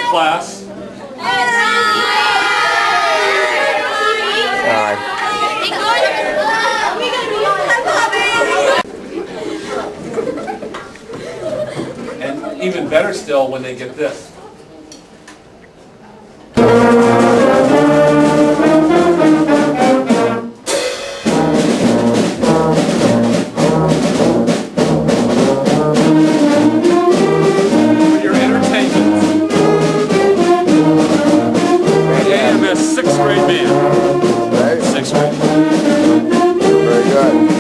class. And even better still when they get this. For your entertainment, the AMS 6th grade band. Right? 6th grade. Very good. Very good.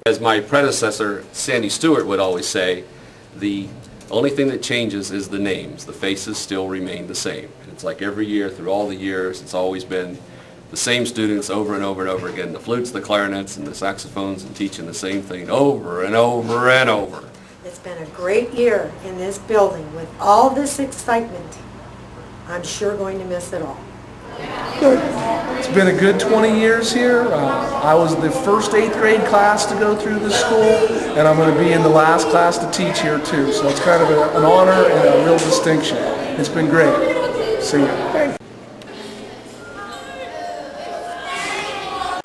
As my predecessor, Sandy Stewart, would always say, the only thing that changes is the names. The faces still remain the same. And it's like every year, through all the years, it's always been the same students over and over and over again. The flutes, the clarinets, and the saxophones, and teaching the same thing over and over and over. It's been a great year in this building with all this excitement. I'm sure going to miss it all. It's been a good 20 years here. I was the first 8th grade class to go through this school, and I'm going to be in the last class to teach here too. So it's kind of an honor and a real distinction. It's been great. See you.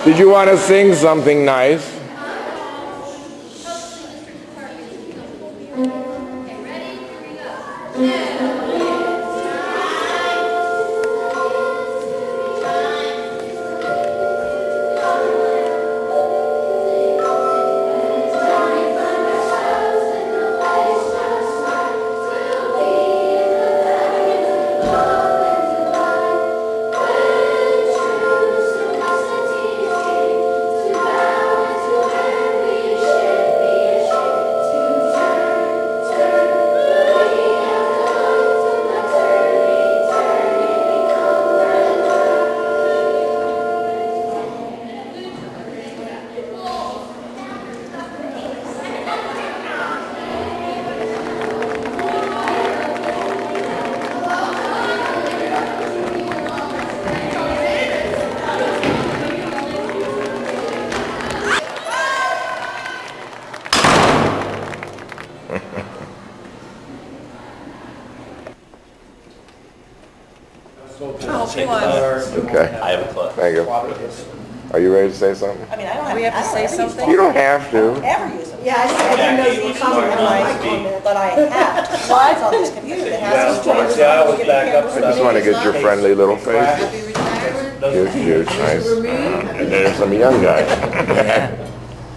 Did you want to sing something nice? Okay. I have a club. Thank you. Are you ready to say something? I mean, I don't have. We have to I don't say ever use something? them. You don't have to. Ever use them. Yeah, I didn't know you were coming, that was my comment. But I have slides on this computer that has. Yeah, see, I always back up I just want to get your friendly little face. Happy retirement. Huge, huge, nice. And there's some young guys.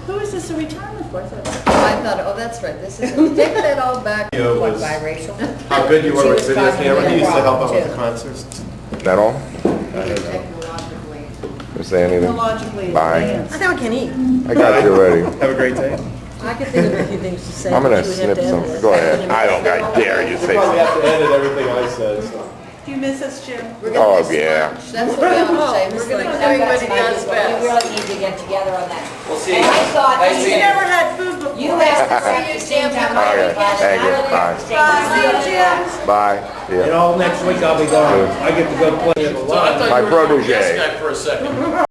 Who is this a retirement for? I thought, oh, that's right, this is, take that all back. What, biracial? How good you were with video camera, he used to help out with the Too. concerts. That all? Technologically. You say anything? Technologically Bye. advanced. I thought we can eat. I got you ready. Have a great day. I could think of a few things to say. I'm gonna but you would have snip to some. end this. Go ahead. I dare you say Probably something. have to edit everything I said, so. Do you miss us, Jim? Oh, yeah. That's what we always say, we're gonna do what he does We best. really need to get together on that. We'll see. And I thought, You never had food before. you asked us at the same time. Okay, thank you. Bye. See you, Jim. Bye. And Yeah. all next week I'll be gone. I get to go play in the So I thought My you were the protege. yes guy for a second.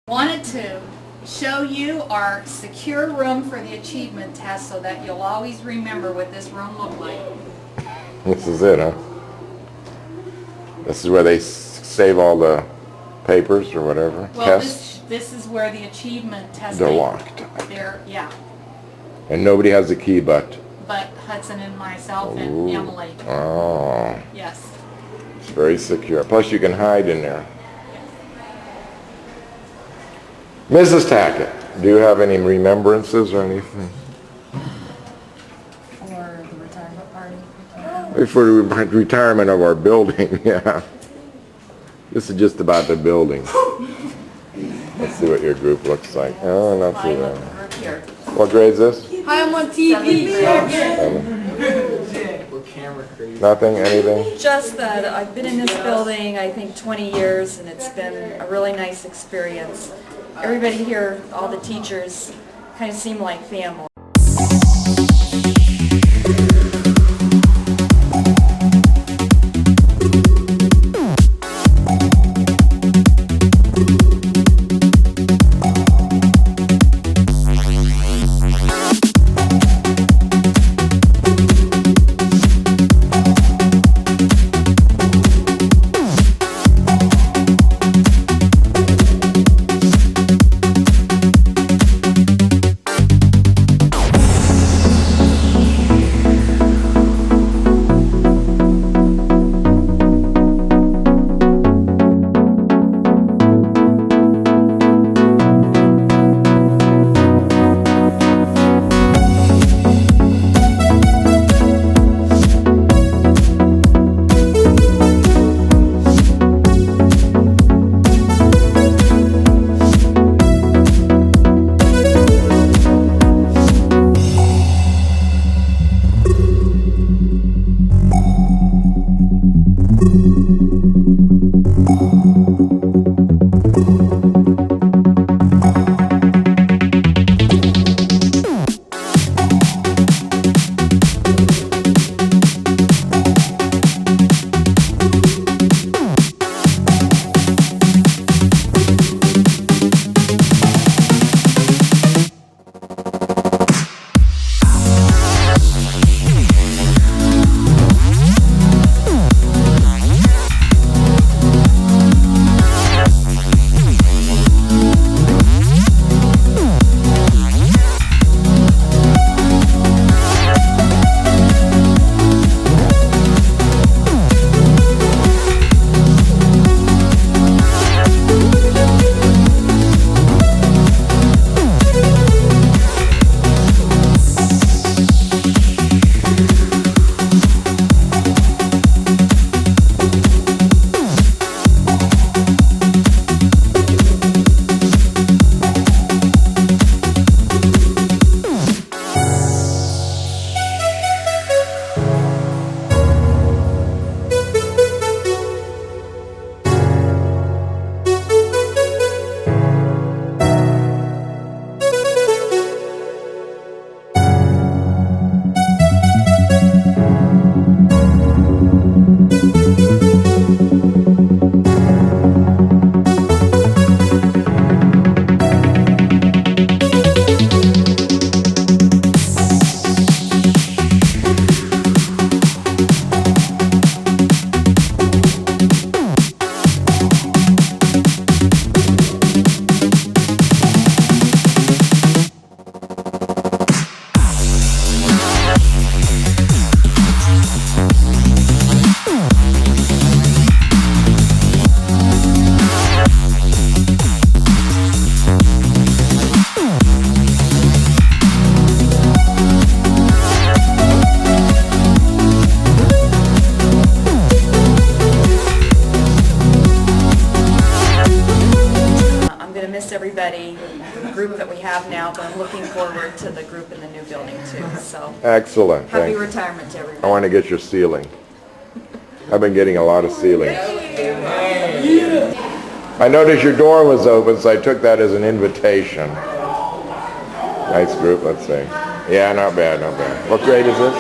Wanted to show you our secure room for the achievement test so that you'll always remember what this room looked like. This is it, huh? This is where they save all the papers or whatever, Well, tests. this is where the achievement testing. They're locked. Yeah, And nobody has the key but. but Hudson and myself and Ooh. Emily, Oh, yes. it's very secure. Plus you can hide in there. Mrs. Tackett, do you have any remembrances or anything? For the retirement party. For the retirement of our building, yeah. This is just about the building. Let's see what your group looks like. Oh, not too bad. Group here. What grade's this? Hi, I'm on TV. Nothing, anything? Just that I've been in this building, I think 20 years, and it's been a really nice experience. Everybody here, all the teachers, kind of seem like family. everybody, the group that we have now, but I'm looking forward to the group in the new building too, so. Excellent. Happy Thank you. retirement to everybody. I want to get your ceiling. I've been getting a lot of ceilings. I noticed your door was open, so I took that as an invitation. Nice group, let's see. Yeah, not bad, not bad. What grade is this?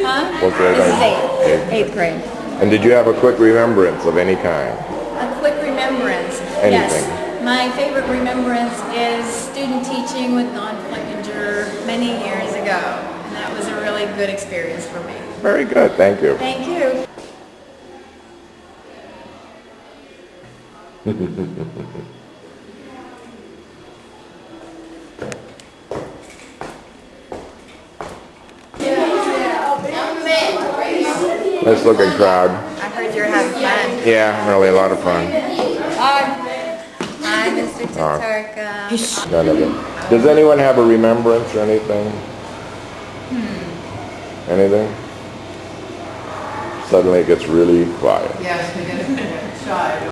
Huh? What grade This are you? is eighth grade. And did you have a quick remembrance of any kind? A quick remembrance. Anything. Yes. My favorite remembrance is student teaching with Don Flickinger many years ago. And that was a really good experience for me. Very good, thank you. Thank you. Nice looking crowd. I heard you're having fun. Yeah, really a lot of fun. Hi, Mr. Tatarka. None of it. Does anyone have a remembrance or anything? Anything? Suddenly it gets really quiet. Yes, we get shy.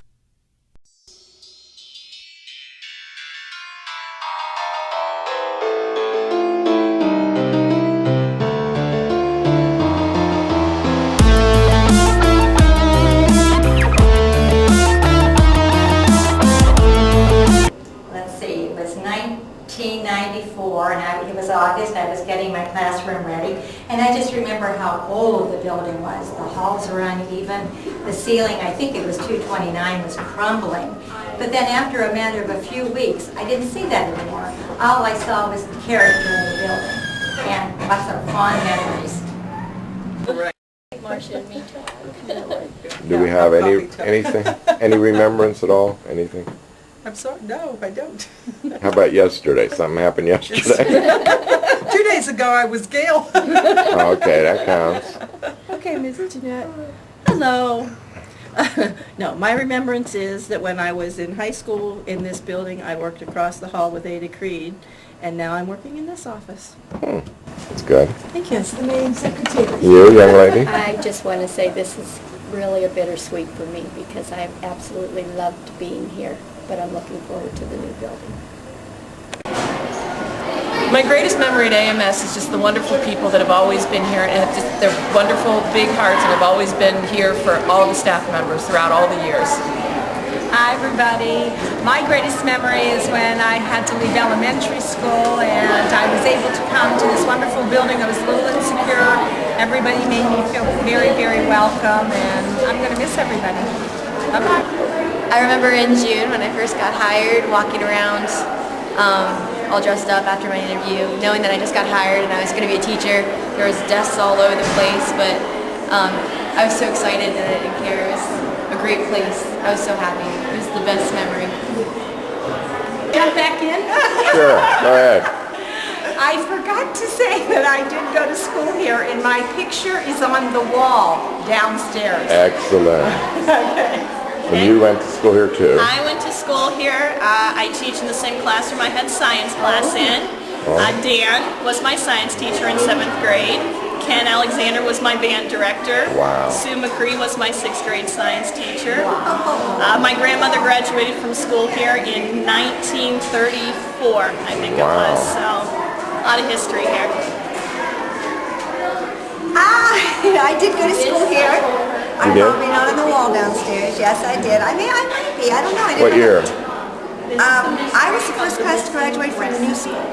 Let's see, it was 1994, and it was August, I was getting my classroom ready, and I just remember how old the building was. The halls were uneven, the ceiling, I think it was 229, was crumbling. But then after a matter of a few weeks, I didn't see that anymore. All I saw was the character of the building, and lots of fond memories. Do we have anything? Any remembrance at all? Anything? I'm sorry, no, I don't. How about yesterday? Something happened yesterday? 2 days ago, I was Gail. Oh, okay, that counts. Okay, Ms. Jeanette. Hello. No, my remembrance is that when I was in high school in this building, I worked across the hall with Ada Creed, and now I'm working in this office. That's good. Thank you. The main secretary. You, young lady? I just want to say this is really a bittersweet for me because I've absolutely loved being here, but I'm looking forward to the new building. My greatest memory at AMS is just the wonderful people that have always been here, and just their wonderful big hearts, and have always been here for all the staff members throughout all the years. Hi, everybody. My greatest memory is when I had to leave elementary school and I was able to come to this wonderful building. I was a little insecure. Everybody made me feel very, very welcome, and I'm going to miss everybody. Bye-bye. I remember in June when I first got hired, walking around all dressed up after my interview, knowing that I just got hired and I was going to be a teacher. There was desks all over the place, but I was so excited that I didn't care. It was a great place. I was so happy. It was the best memory. Jump back in? Sure, go ahead. I forgot to say that I did go to school here, and my picture is on the wall downstairs. Excellent. Okay. And you went to school here too? I went to school here. I teach in the same classroom I had science class in. Dan was my science teacher in 7th grade. Ken Alexander was my band director. Wow. Sue McCree was my 6th grade science teacher. My grandmother graduated from school here in 1934, I think it was. So, a lot of history here. I did go to school here. You did? Probably not on the wall downstairs. Yes, I did. I mean, I might be. I don't know. I didn't What year? I was the first class to graduate from the new school.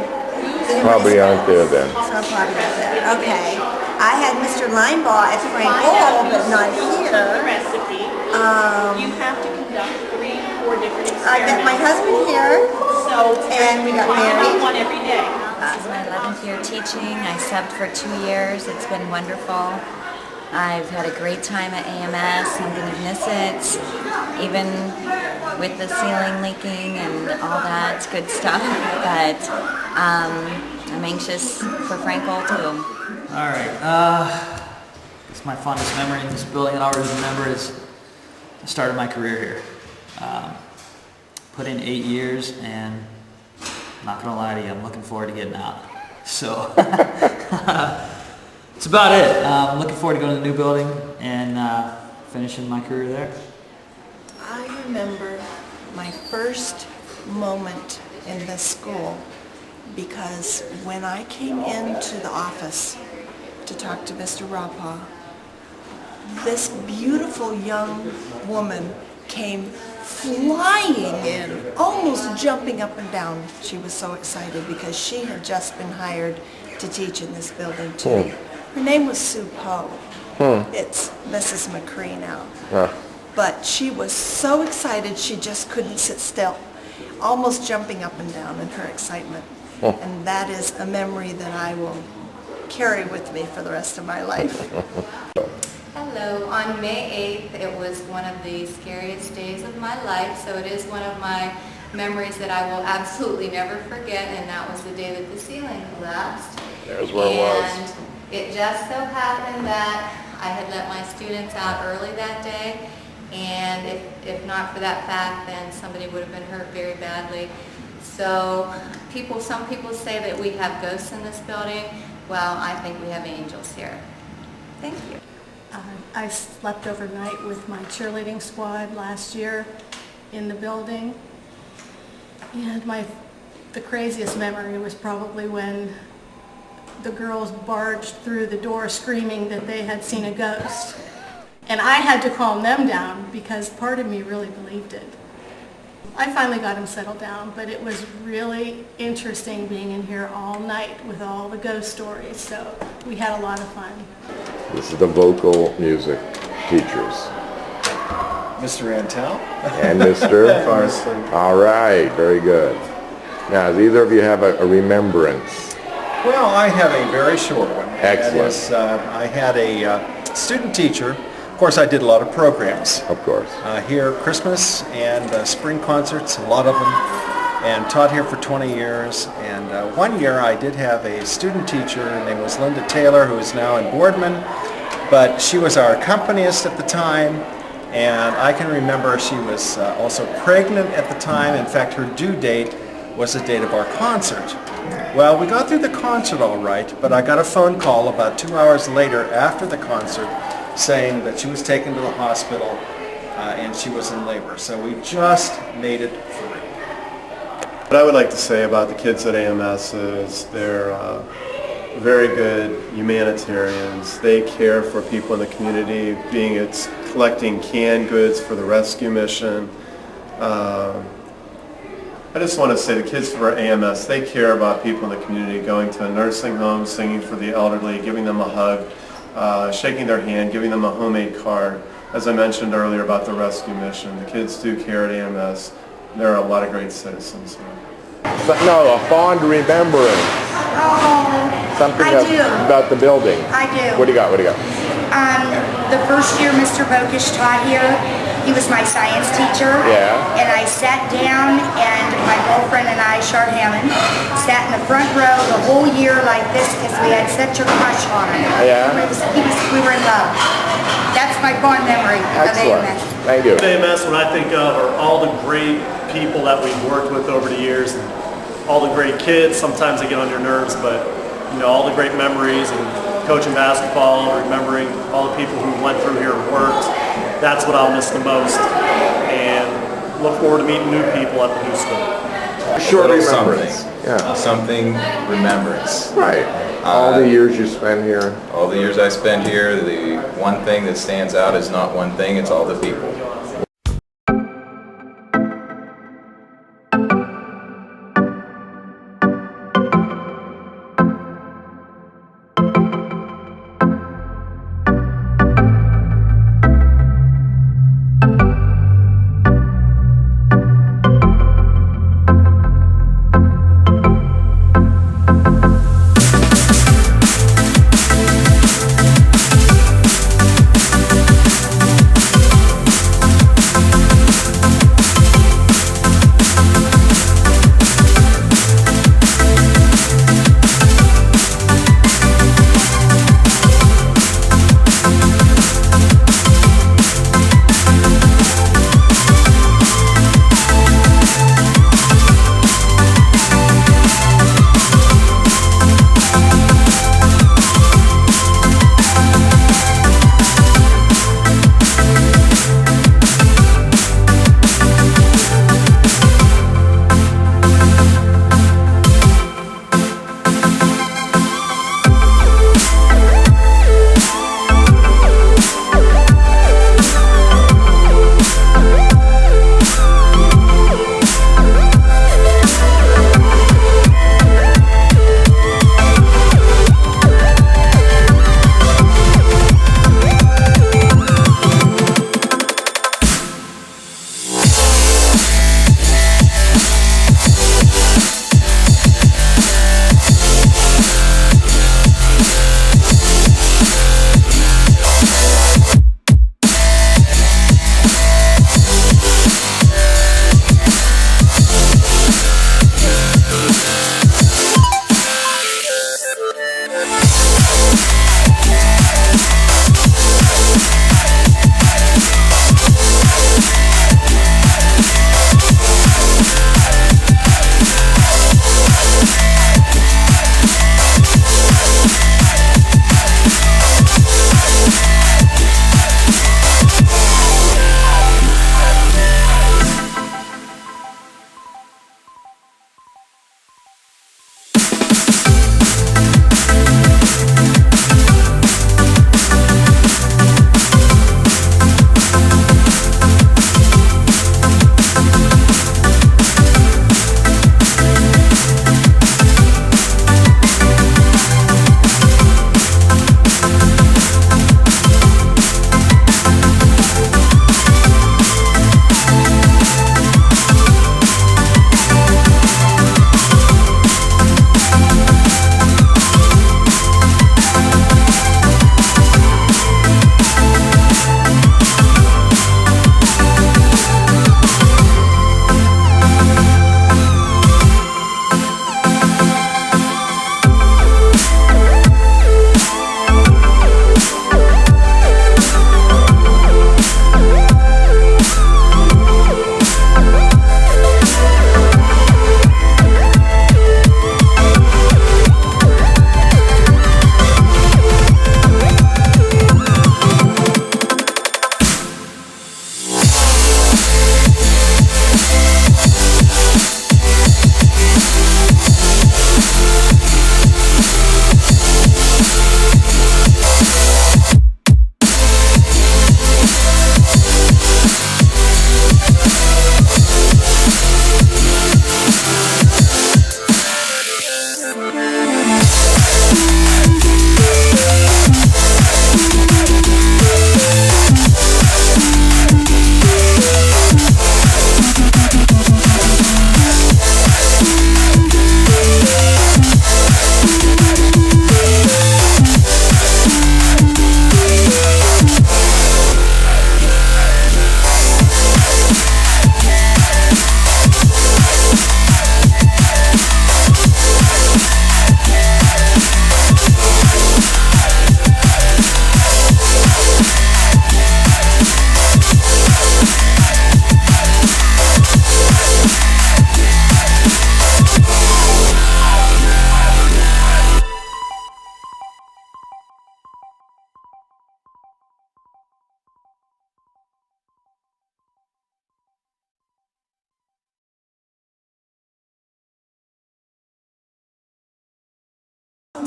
Probably aren't there then. So I'm probably not there. Okay. I had Mr. Linebaugh at Frank Hall, but not The here. recipe. You have to conduct 3 or 4 different experiments. I met my husband here, So, and we got married. one every day. This is my 11th year teaching. I subbed for 2 years. It's been wonderful. I've had a great time at AMS. I'm going to miss it, even with the ceiling leaking and all that good stuff. But I'm anxious for Frankel too. All right. It's my fondest memory in this building that I always remember is the start of my career here. Put in 8 years, and I'm not gonna lie to you, I'm looking forward to getting out. So that's about it. I'm looking forward to going to the new building and finishing my career there. I remember my first moment in this school because when I came into the office to talk to Mr. Rapaw, this beautiful young woman came flying in, almost jumping up and down. She was so excited because she had just been hired to teach in this building too. Her name was Sue Poe. It's Mrs. McCree now. But she was so excited she just couldn't sit still, almost jumping up and down in her excitement. And that is a memory that I will carry with me for the rest of my life. Hello. On May 8th, it was one of the scariest days of my life, so it is one of my memories that I will absolutely never forget, and that was the day that the ceiling collapsed. There's where it was. And it just so happened that I had let my students out early that day, and if not for that fact, then somebody would have been hurt very badly. So some people say that we have ghosts in this building. Well, I think we have angels here. Thank you. I slept overnight with my cheerleading squad last year in the building. And the craziest memory was probably when the girls barged through the door screaming that they had seen a ghost. And I had to calm them down because part of me really believed it. I finally got them settled down, but it was really interesting being in here all night with all the ghost stories, so we had a lot of fun. This is the vocal music teachers. Mr. Antel? And Mr. Farson. All right, very good. Now, does either of you have a remembrance? Well, I have a very short one. Excellent. That is, I had a student teacher. Of course, I did a lot of programs. Of course. Here, Christmas and spring concerts, a lot of them, and taught here for 20 years. And one year I did have a student teacher. Her name was Linda Taylor, who is now in Boardman, but she was our accompanist at the time, and I can remember she was also pregnant at the time. In fact, her due date was the date of our concert. Well, we got through the concert all right, but I got a phone call about 2 hours later after the concert saying that she was taken to the hospital and she was in labor. So we just made it through. What I would like to say about the kids at AMS is they're very good humanitarians. They care for people in the community, being it's collecting canned goods for the rescue mission. I just want to say the kids for AMS, they care about people in the community, going to a nursing home, singing for the elderly, giving them a hug, shaking their hand, giving them a homemade card. As I mentioned earlier about the rescue mission, the kids do care at AMS. There are a lot of great citizens here. No, a fond remembrance. Something about the building. I do. What do you got? The first year Mr. Bokish taught here, he was my science teacher. Yeah. And I sat down and my girlfriend and I, Char Hammond, sat in the front row the whole year like this because we had such a crush on him. Yeah. We were in love. That's my fond memory of AMS. Thank you. AMS, what I think of are all the great people that we've worked with over the years, and all the great kids. Sometimes they get on your nerves, but all the great memories and coaching basketball, remembering all the people who went through here and worked. That's what I'll miss the most, and look forward to meeting new people at the new school. Short remembrance. Yeah. Something remembrance. Right. All the years you spent here. All the years I spent here, the one thing that stands out is not one thing, it's all the people.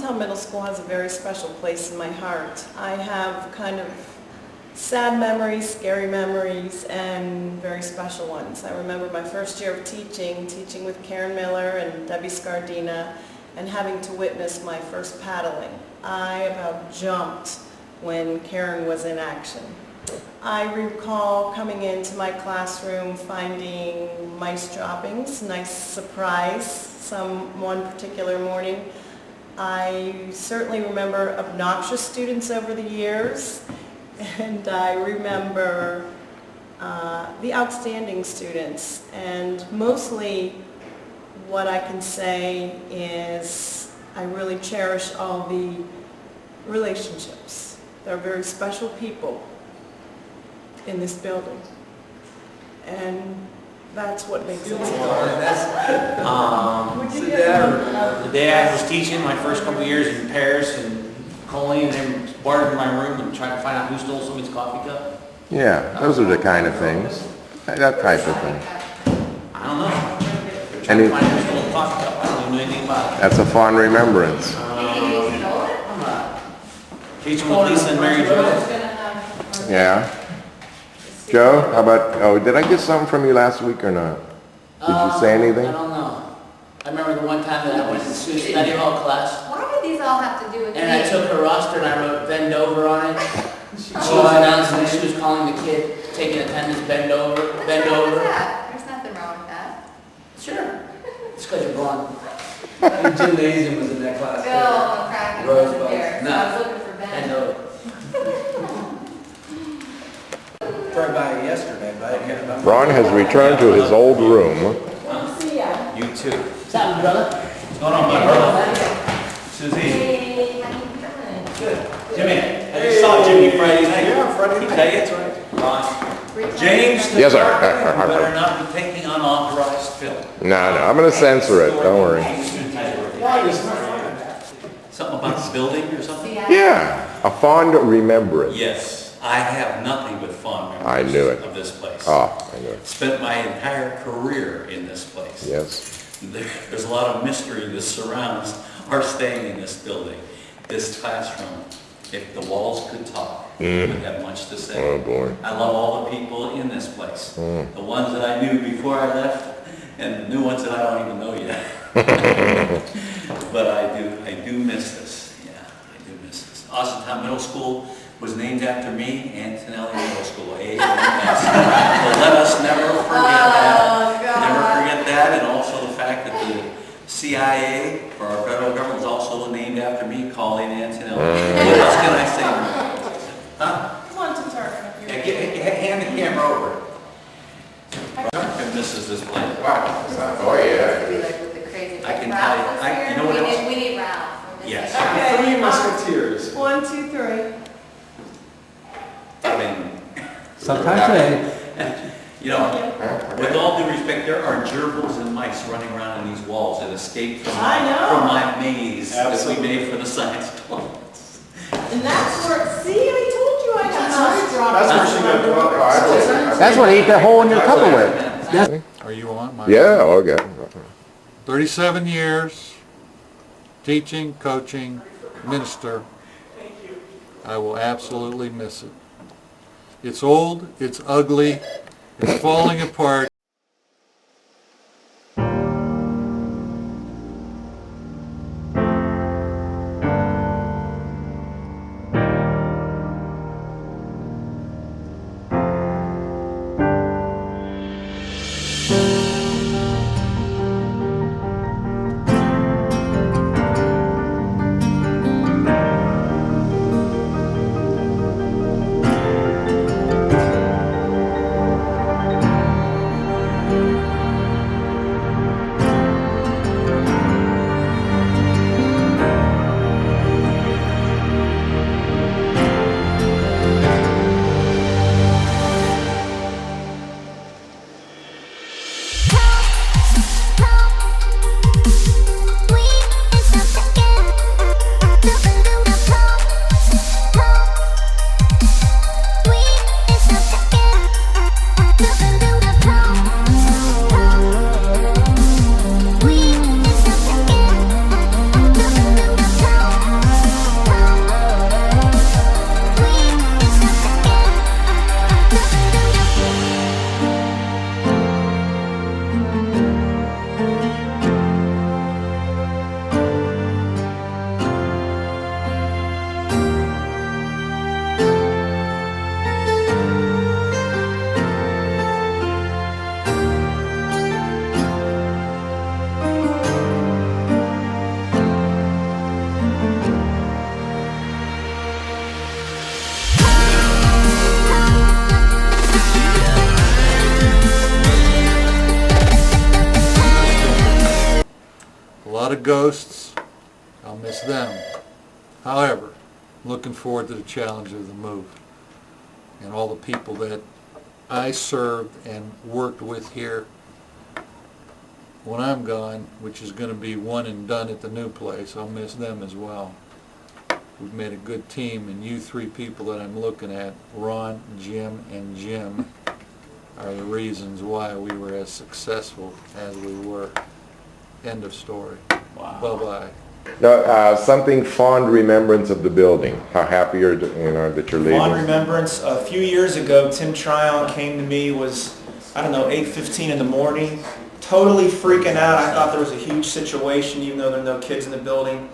Austintown Middle School has a very special place in my heart. I have kind of sad memories, scary memories, and very special ones. I remember my first year of teaching with Karen Miller and Debbie Scardina, and having to witness my first paddling. I about jumped when Karen was in action. I recall coming into my classroom finding mice droppings, nice surprise one particular morning. I certainly remember obnoxious students over the years, and I remember the outstanding students. And mostly what I can say is I really cherish all the relationships. They're very special people in this building, and that's what makes it special. The day I was teaching my first couple years in Paris and Colleen and them barred in my room and tried to find out who stole somebody's coffee cup. Yeah, those are the kind of things. That type of thing. I don't know. They're trying to find who stole the coffee cup. I don't even know anything about it. That's a fond remembrance. Teaching with Lisa and Mary Jo. Yeah. Joe, how about, oh, did I get something from you last week or not? Did you say anything? I don't know. I remember the one time that I went to Sue's study hall class. Why do these all have to do with me? And I took her roster and I wrote bend over on it. She was announcing that she was calling the kid, taking attendance, bend over, bend over. What's that? There's nothing wrong with that. Sure. It's because you're blonde. Gymnasium was in that class. Bill McCracken wasn't there, so I was looking for Ben. Bend over. Drove by yesterday, but I can't remember. Ron has returned to his old room. You too. What's up, brother? What's going on, my brother? Susie. Hey, how you doing? Good. Jimmy. I just saw Jimmy Friday night. Yeah, Friday night. Tell you it's right. Ron. James. Yes, sir. You better not be taking unauthorized film. No, I'm going to censor it. Don't worry. Something about the building or something? Yeah, a fond remembrance. Yes, I have nothing but fond I memories knew it. of this place. Oh, I knew it. Spent my entire career in this place. Yes. There's a lot of mystery that surrounds our staying in this building, this classroom. If the walls could talk, we would have much to say. Oh, boy. I love all the people in this place. Mm. The ones that I knew before I left, and the new ones that I don't even know yet. But I do miss this. Yeah, I do miss this. Austintown Middle School was named after me, Antonelli Middle School, A-O-M-S. So let us never forget that. Never forget that, and also the fact that the CIA for our federal government was also named after me, Colleen Antonelli. What else can I say? Huh? Come on, Tim Turner. Yeah, hand the camera over. And this is this plan. Oh, yeah. Be like with the crazy. I can Ralph tell you- was I- here. you know what else? We need Ralph. from Yes. Disney. Three Musketeers. 1, 2, 3. I mean, Sometimes you know, with all due respect, there are gerbils and mice running around in these walls that escaped from my maze that we made for the science club. And that's where, see, I told you I had some That's where she got dropped. That's what ate the hole in your Tupperware. Are you on? Yeah, okay. 37 years, teaching, coaching, minister. I will absolutely miss it. It's old, it's ugly, it's falling apart. lot of ghosts. I'll miss them. However, looking forward to the challenge of the move and all the people that I served and worked with here when I'm gone, which is going to be one and done at the new place. I'll miss them as well. We've made a good team, and you three people that I'm looking at, Ron, Jim, and Jim, are the reasons why we were as successful as we were. End of story. Wow. Bye-bye. No, something fond remembrance of the building. How happy you're, that you're leaving. Fond remembrance. A few years ago, Tim Tryon came to me. Was 8:15 in the morning. Totally freaking out. I thought there was a huge situation, even though there are no kids in the building.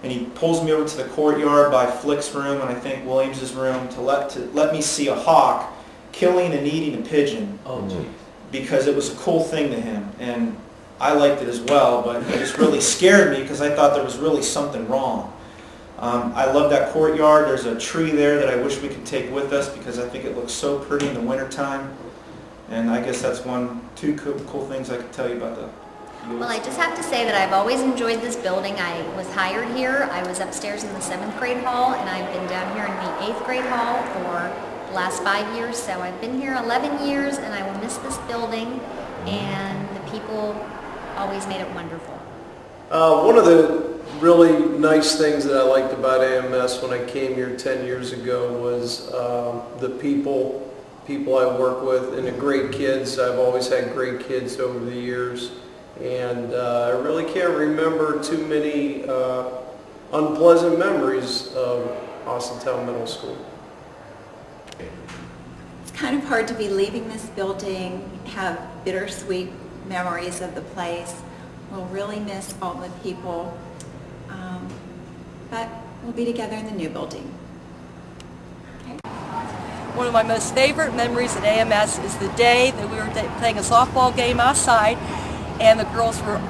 And he pulls me over to the courtyard by Flick's room and I think Williams's room to let me see a hawk killing and eating a pigeon. Oh, geez. Because it was a cool thing to him. And I liked it as well, but it just really scared me because I thought there was really something wrong. I love that courtyard. There's a tree there that I wish we could take with us because I think it looks so pretty in the wintertime. And I guess that's two cool things I could tell you about the Well, I just have to say that I've always enjoyed this building. I was hired here. I was upstairs in the 7th grade hall, and I've been down here in the 8th grade hall for the last 5 years. So I've been here 11 years, and I will miss this building, and the people always made it wonderful. One of the really nice things that I liked about AMS when I came here 10 years ago was the people I work with and the great kids. I've always had great kids over the years. And I really can't remember too many unpleasant memories of Austintown Middle School. It's kind of hard to be leaving this building, have bittersweet memories of the place. We'll really miss all the people, but we'll be together in the new building. One of my most favorite memories at AMS is the day that we were playing a softball game outside, and the girls were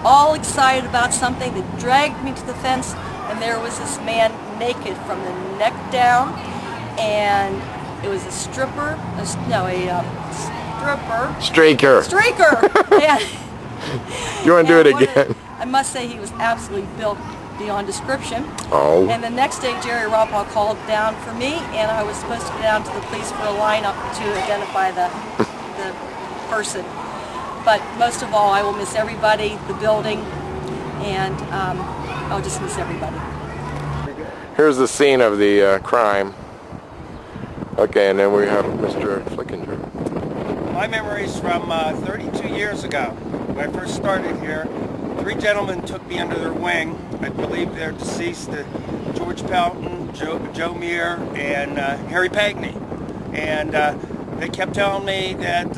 all excited about something. They dragged me to the fence, and there was this man naked from the neck down, and it was a stripper, Straker. And You want to do it again? I must say he was absolutely built beyond description. Oh. And the next day, Jerry Rothball called down for me, and I was supposed to go down to the police for a lineup to identify the person. But most of all, I will miss everybody, the building, and I'll just miss everybody. Here's the scene of the crime. Okay, and then we have Mr. Flickinger. My memories from 32 years ago, when I first started here. 3 gentlemen took me under their wing. I believe they're deceased, George Pelton, Joe Meir, and Harry Pagney. And they kept telling me that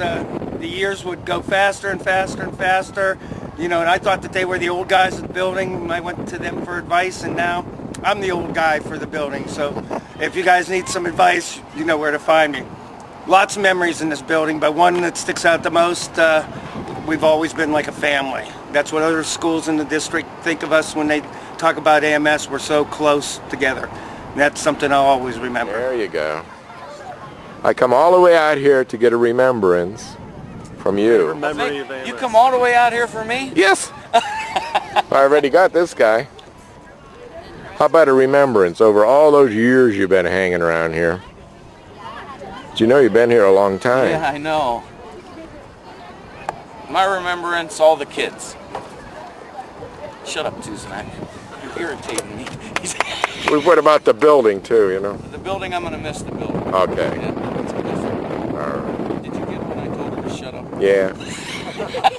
the years would go faster and faster and faster. And I thought that they were the old guys at the building, and I went to them for advice, and now I'm the old guy for the building. So if you guys need some advice, you know where to find me. Lots of memories in this building, but one that sticks out the most, we've always been like a family. That's what other schools in the district think of us when they talk about AMS. We're so close together. And that's something I'll always remember. There you go. I come all the way out here to get a remembrance from you. You come all the way out here for me? Yes. I already got this guy. How about a remembrance over all those years you've been hanging around here? You know you've been here a long time. Yeah, I know. My remembrance, all the kids. Shut up, Tuznak. You're irritating me. What about the building too, The building, I'm going to miss the building. Okay. Yeah, that's good. All right. Did you get when I told her to shut up? Yeah.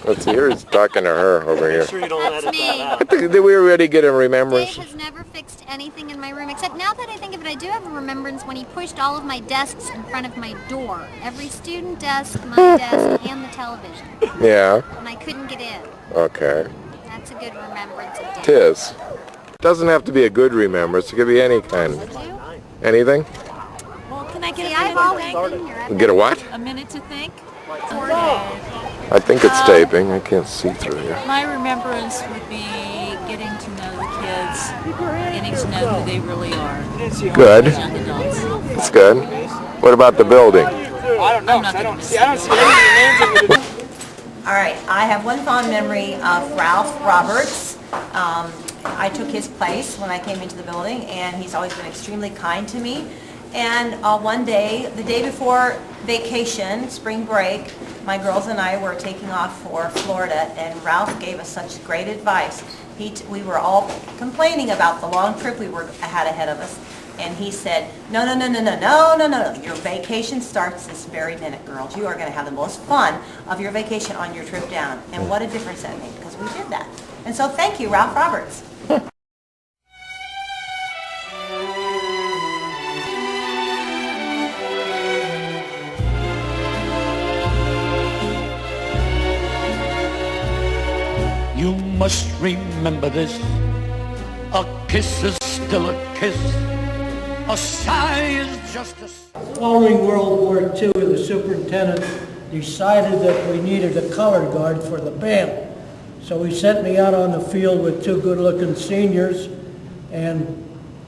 Let's see, here's talking to her over here. Sure you don't That's me. Did we already get a remembrance? Dave has never fixed anything in my room, except now that I think of it, I do have a remembrance when he pushed all of my desks in front of my door. Every student desk, my desk, and the television. Yeah. And I couldn't get in. Okay. That's a good remembrance of Dave. Tis. Doesn't have to be a good remembrance. It could be any kind. Anything? Well, can I get See, a I've minute always to been think? here. Get a what? A minute to think? I think it's taping. I can't see through here. My remembrance would be getting to know the kids, getting to know who they really are. Good. As young adults. That's good. What about the building? I don't know. I don't see any names in the All right, I have one fond memory of Ralph Roberts. I took his place when I came into the building, and he's always been extremely kind to me. And one day, the day before vacation, spring break, my girls and I were taking off for Florida, and Ralph gave us such great advice. We were all complaining about the long trip we had ahead of us. And he said, no, your vacation starts this very minute, girls. You are going to have the most fun of your vacation on your trip down. And what a difference that made, because we did that. And so thank you, Ralph Roberts. You must remember this, a kiss is still a kiss, a sigh is just a sigh. Following World War II, the superintendent decided that we needed a color guard for the band. So he sent me out on the field with two good-looking seniors and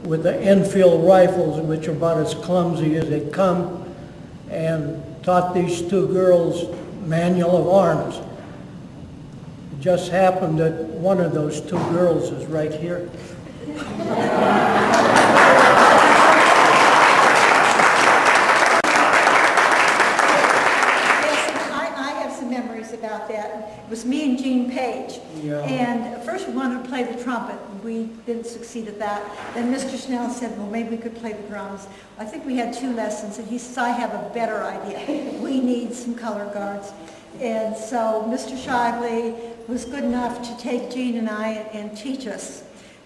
with the Enfield rifles, which are about as clumsy as they come, and taught these two girls manual of arms. It just happened that one of those two girls is right here. About that. It was me and Gene Page. Yeah. And first we wanted to play the trumpet. We didn't succeed at that. Then Mr. Snell said, well, maybe we could play the drums. I think we had 2 lessons, and he says, I have a better idea. We need some color guards. And so Mr. Shively was good enough to take Gene and I and teach us.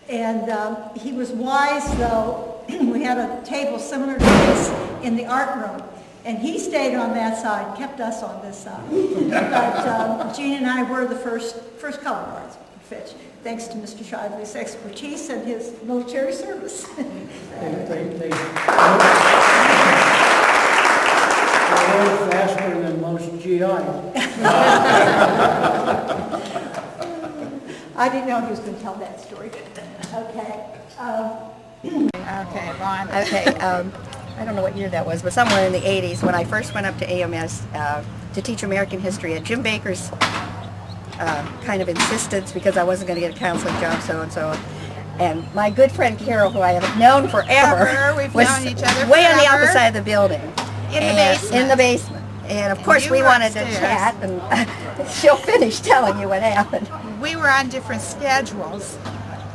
And he was wise, though. We had a table similar to this in the art room. And he stayed on that side, kept us on this side. But Gene and I were the first color guards for Fitch, thanks to Mr. Shively's expertise and his military service. They're faster than most GIs. I didn't know he was going to tell that story. Okay. Okay, Ron. Okay. I don't know what year that was, but somewhere in the 80s when I first went up to AMS to teach American history at Jim Baker's kind of insistence, because I wasn't going to get a counseling job, so. And my good friend Carol, who I have known forever, We've was known each other way on the forever. other side of the building. In the basement. And of course we wanted to chat, and she'll finish telling you what happened. We were on different schedules.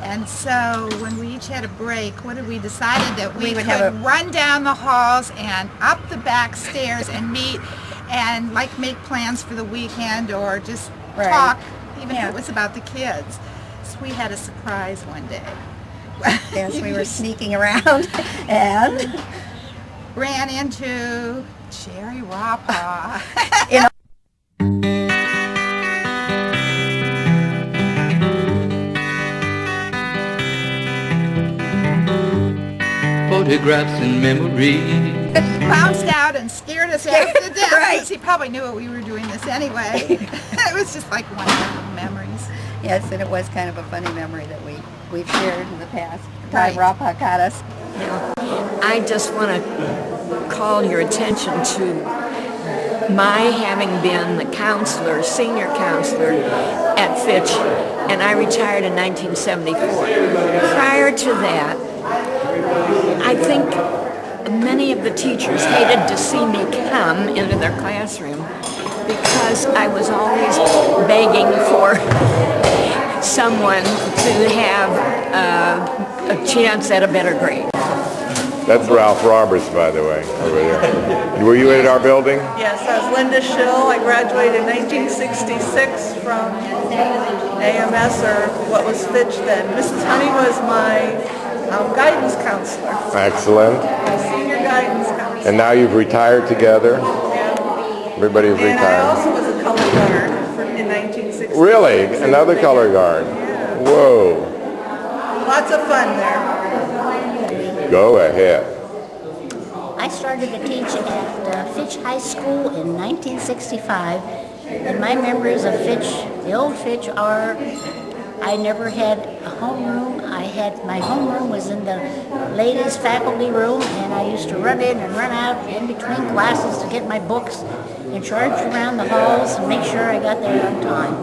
And so when we each had a break, what did we decided that we could run down the halls and up the back stairs and meet and like make plans for the weekend or just talk, even if it was about the kids. So we had a surprise one day. Yes, we were sneaking around and ran into Jerry Rapa. Photographs and memories. Bounced out and scared us half to death. Right. He probably knew we were doing this anyway. It was just like one of the memories. Yes, and it was kind of a funny memory that we've shared in the past. Time Rapa got us. I just want to call your attention to my having been the counselor, senior counselor at Fitch, and I retired in 1974. Prior to that, I think many of the teachers hated to see me come into their classroom because I was always begging for someone to have a chance at a better grade. That's Ralph Roberts, by the way, over there. Were you in our building? Yes, I was Linda Schill. I graduated in 1966 from AMS, or what was Fitch then. Mrs. Honey was my guidance counselor. Excellent. Senior guidance counselor. And now you've retired together? Yeah. Everybody's And I retired. also was a color guard in 1966. Really? Another color guard? Whoa. Lots of fun there. Go ahead. I started to teach at Fitch High School in 1965, and my memories of Fitch, the old Fitch, are I never had a homeroom. My homeroom was in the ladies' faculty room, and I used to run in and run out in between classes to get my books. and charge around the halls and make sure I got there on time.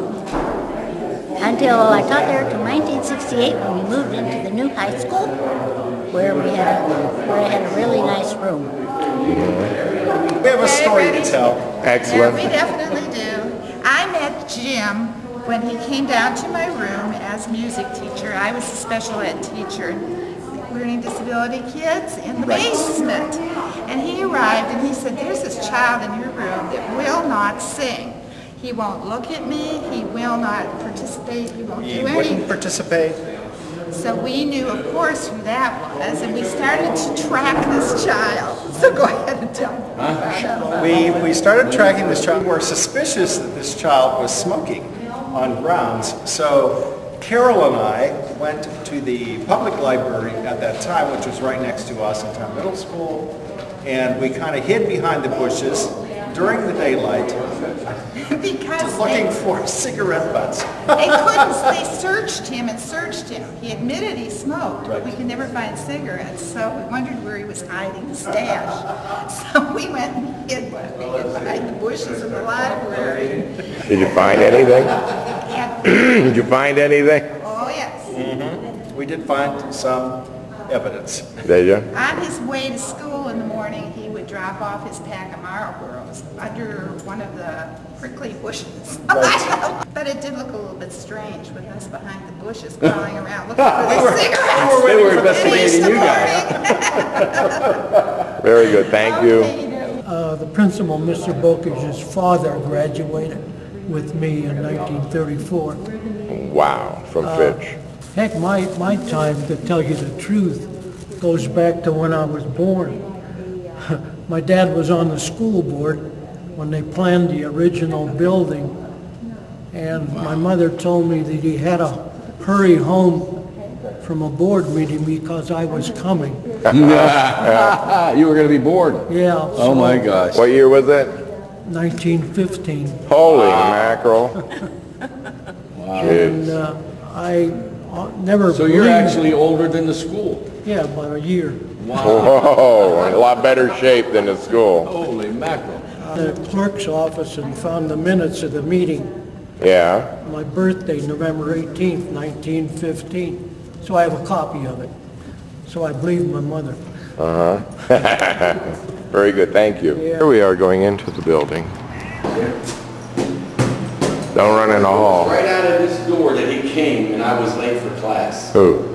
Until I taught there till 1968 when we moved into the new high school, where I had a really nice room. We have a story to tell. Excellent. Yeah, we definitely do. I met Jim when he came down to my room as music teacher. I was a special ed teacher, learning disability kids in the basement. And he arrived and he said, there's this child in your room that will not sing. He won't look at me, he will not participate, he won't He do wouldn't anything. participate. So we knew, of course, who that was, and we started to track this child. So go ahead and tell me. We started tracking this child. We were suspicious that this child was smoking on grounds. So Carol and I went to the public library at that time, which was right next to us in Town Middle School, and we kind of hid behind the bushes during the daylight, Because looking for cigarette butts. they searched him and searched him. He admitted he smoked, but we could never find cigarettes, so we wondered where he was hiding the stash. So we went and hid behind the bushes in the library. Did you find anything? Did you find anything? Oh, yes. We did find some evidence. Did you? On his way to school in the morning, he would drop off his pack of Marlboros under one of the prickly bushes. But it did look a little bit strange with us behind the bushes crawling around looking for the cigarettes. They were investigating you guys. Very good, thank you. The principal, Mr. Bokage's father, graduated with me in 1934. Wow, from Fitch. Heck, my time, to tell you the truth, goes back to when I was born. My dad was on the school board when they planned the original building, and my mother told me that he had to hurry home from a board meeting because I was coming. You were going to be bored. Yeah. Oh my gosh. What year was that? 1915. Holy mackerel. And I never So you're believed- actually older than the school. Yeah, about a year. Whoa, in a lot better shape than the school. Holy mackerel. The clerk's office and found the minutes of the meeting. Yeah. My birthday, November 18th, 1915. So I have a copy of it. So I believe my mother. Uh-huh. Very good, thank you. Here we are going into the building. Don't run in the hall. Right out of this door that he came, and I was late for class. Who?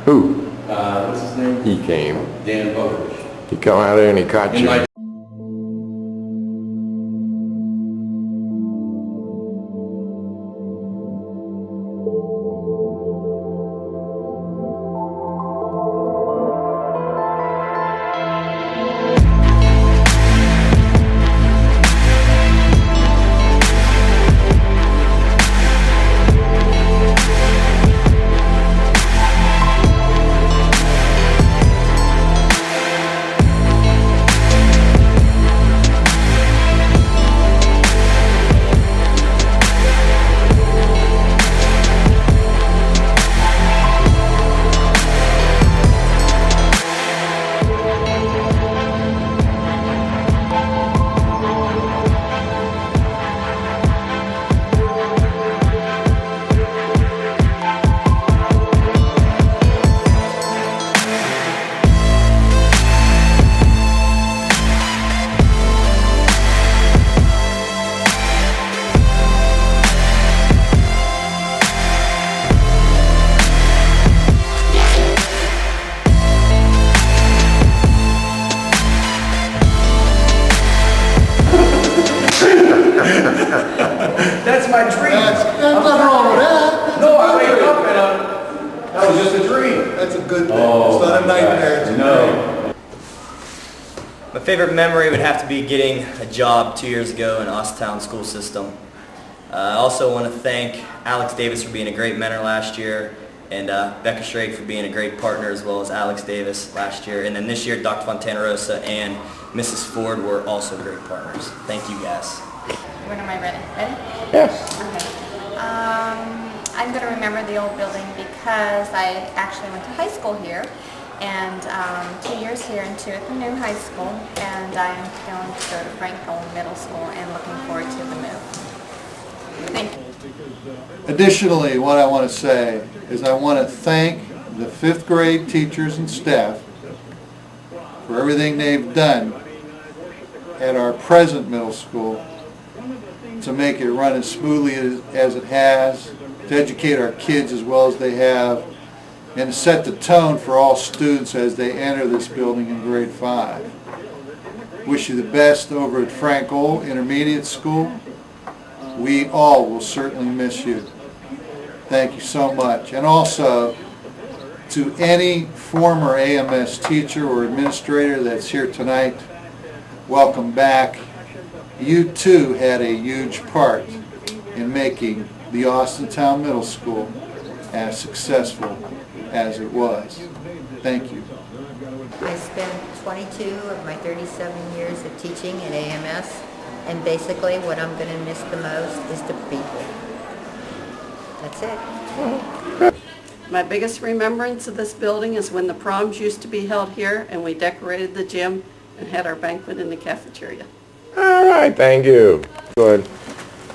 Who? What's his name? He came. Dan Bogers. He come out there and he caught In you. my That's my dream. There's nothing wrong with that. No, I wake up and that was just a dream. That's a good thing. It's not a nightmare. It's a dream. My favorite memory would have to be getting a job 2 years ago in Austintown school system. I also want to thank Alex Davis for being a great mentor last year, and Becca Schrake for being a great partner, as well as Alex Davis last year. And then this year, Dr. Fontanarosa and Mrs. Ford were also great partners. Thank you guys. When am I ready? Ready? Yes. Okay. I'm going to remember the old building because I actually went to high school here. and 2 years here and 2 at the new high school, and I'm going to go to Frank Gold Middle School and looking forward to the move. Thank you. Additionally, what I want to say is I want to thank the 5th grade teachers and staff for everything they've done at our present middle school to make it run as smoothly as it has, to educate our kids as well as they have, and to set the tone for all students as they enter this building in grade 5. Wish you the best over at Frank Old Intermediate School. We all will certainly miss you. Thank you so much. And also, to any former AMS teacher or administrator that's here tonight, welcome back. You too had a huge part in making the Austintown Middle School as successful as it was. Thank you. I spent 22 of my 37 years of teaching at AMS, and basically what I'm going to miss the most is the people. That's it. My biggest remembrance of this building is when the proms used to be held here and we decorated the gym and had our banquet in the cafeteria. All right, thank you. Good.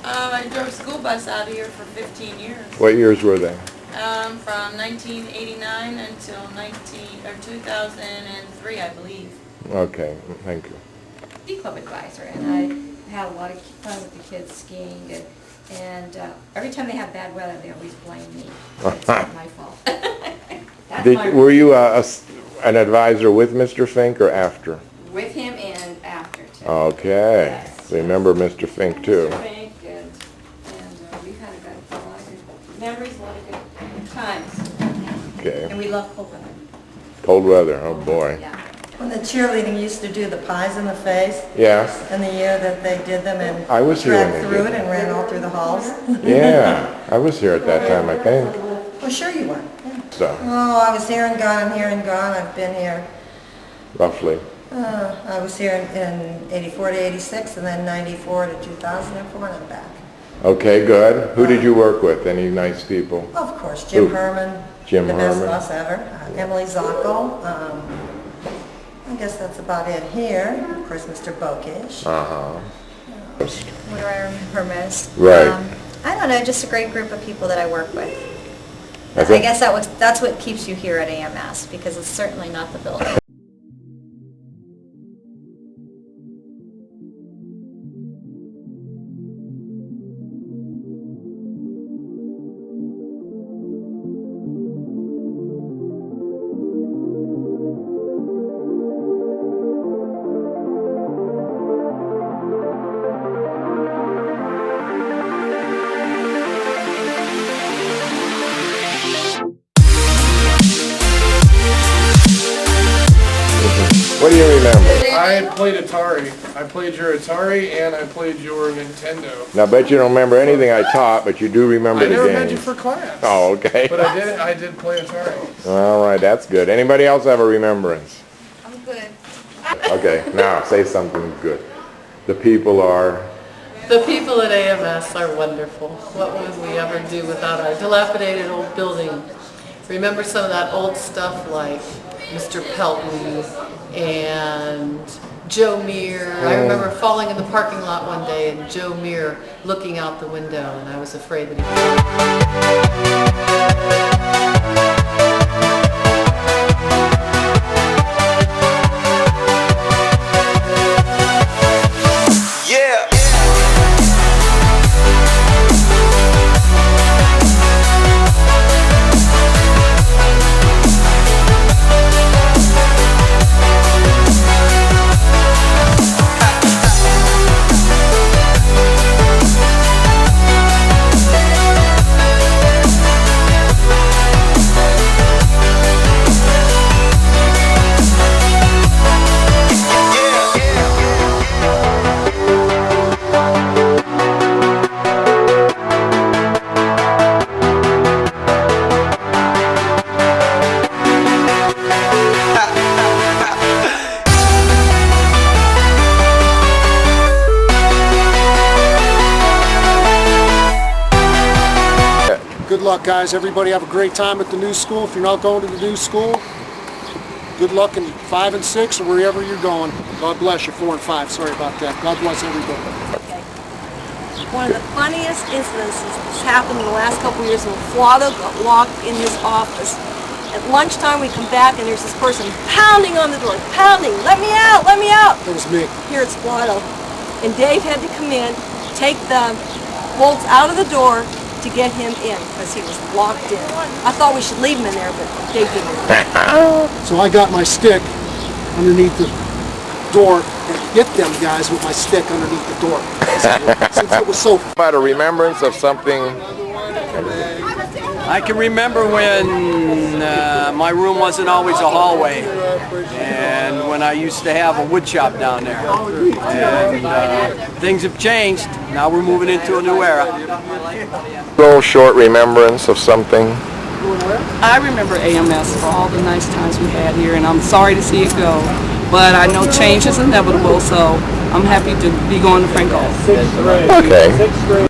I drove a school bus out of here for 15 years. What years were they? From 1989 until 2003, I believe. Okay, thank you. Ski club advisor, and I had a lot of fun with the kids skiing, and every time they have bad weather, they always blame me. It's not my fault. Were you an advisor with Mr. Fink or after? With him and after, too. Okay. Yes. Remember Mr. Fink too. Mr. Fink, and we've had a lot of good memories, a lot of good times. Okay. And we love cold weather. Cold weather, oh boy. Yeah. When the cheerleading used to do the pies in the face. Yeah. And the year that they did them and I was here when tracked they through did it and ran all through the halls. Yeah, I was here at that time, I think. Well, sure you were. Yeah. So, Oh, I was here and gone, here and gone. I've been here. roughly. I was here in 84 to 86 and then 94 to 2004 and I'm back. Okay, good. Who did you work with? Any nice people? Of course, Jim Who? Herman. Jim the Herman. best boss ever. Emily Zockel. I guess that's about it here. Of course, Mr. Bokish. Uh-huh. What do I remember most? Right. I don't know, just a great group of people that I work with. I I think- guess that's what keeps you here at AMS, because it's certainly not the building. What do you remember? I played Atari. I played your Atari and I played your Nintendo. Now, I bet you don't remember anything I taught, but you do remember I the never games. had you for class. Oh, okay. But I did play Atari. All right, that's good. Anybody else have a remembrance? I'm good. Okay, now say something good. The people are... The people at AMS are wonderful. What would we ever do without our dilapidated old building? Remember some of that old stuff like Mr. Pelton and Joe Meir. I remember falling in the parking lot one day and Joe Meir looking out the window, and I was afraid that Yeah. Good luck, guys. Everybody have a great time at the new school. If you're not going to the new school, good luck in 5 and 6 or wherever you're going. God bless you, 4 and 5. Sorry about that. God bless everybody. One of the funniest incidences that's happened in the last couple of years when Flotto got locked in his office. At lunchtime we come back and there's this person pounding on the door, pounding, let me out, let me out. That was me. Here it's Flotto. And Dave had to come in, take the bolts out of the door to get him in because he was locked in. I thought we should leave him in there, but Dave didn't. So I got my stick underneath the door and hit them guys with my stick underneath the door. Since it was so... About a remembrance of something. I can remember when my room wasn't always a hallway, and when I used to have a wood shop down there. And things have changed. Now we're moving into a new era. Little short remembrance of something. I remember AMS for all the nice times we had here, and I'm sorry to see it go. But I know change is inevitable, so I'm happy to be going to Franco. Okay.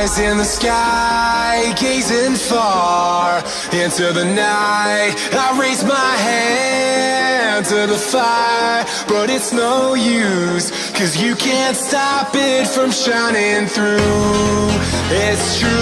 eyes in the sky, gazing far into the night. I raise my hand to the fire, but it's no use, 'cause you can't stop it from shining through. It's true.